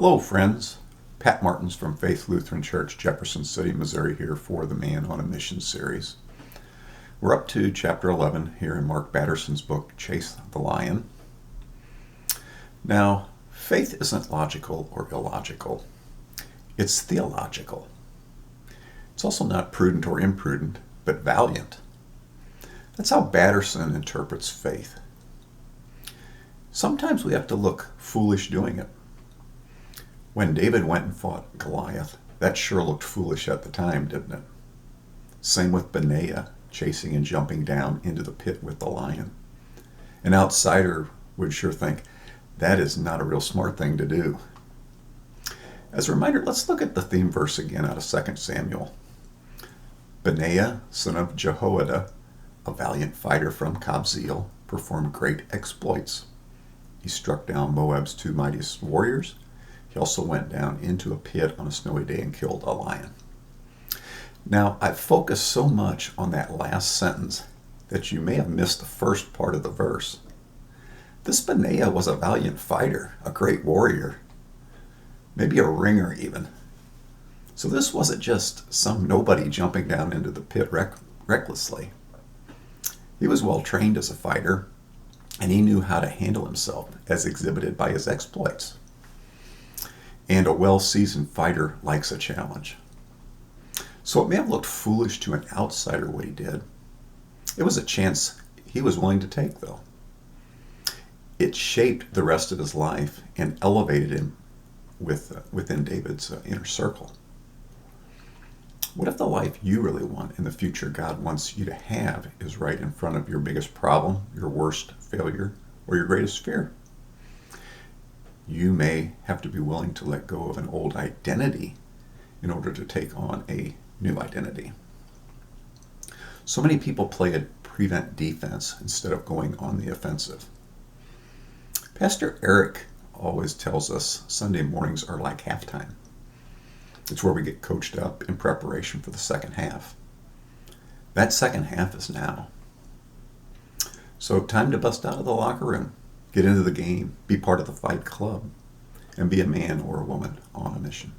Hello, friends. Pat Martins from Faith Lutheran Church, Jefferson City, Missouri, here for the Man on a Mission series. We're up to chapter 11 here in Mark Batterson's book, Chase the Lion. Now, faith isn't logical or illogical. It's theological. It's also not prudent or imprudent, but valiant. That's how Batterson interprets faith. Sometimes we have to look foolish doing it. When David went and fought Goliath, that sure looked foolish at the time, didn't it? Same with Benaiah chasing and jumping down into the pit with the lion. An outsider would sure think, that is not a real smart thing to do. As a reminder, let's look at the theme verse again out of 2 Samuel. Benaiah, son of Jehoiada, a valiant fighter from Kabzeel, performed great exploits. He struck down Moab's two mightiest warriors. He also went down into a pit on a snowy day and killed a lion. Now, I've focused so much on that last sentence that you may have missed the first part of the verse. This Benaiah was a valiant fighter, a great warrior, maybe a ringer even. So this wasn't just some nobody jumping down into the pit recklessly. He was well trained as a fighter, and he knew how to handle himself as exhibited by his exploits. And a well-seasoned fighter likes a challenge. So it may have looked foolish to an outsider what he did. It was a chance he was willing to take, though. It shaped the rest of his life and elevated him within David's inner circle. What if the life you really want in the future God wants you to have is right in front of your biggest problem, your worst failure, or your greatest fear? You may have to be willing to let go of an old identity in order to take on a new identity. So many people play a prevent defense instead of going on the offensive. Pastor Eric always tells us Sunday mornings are like halftime. It's where we get coached up in preparation for the second half. That second half is now. So time to bust out of the locker room, get into the game, be part of the fight club, and be a man or a woman on a mission.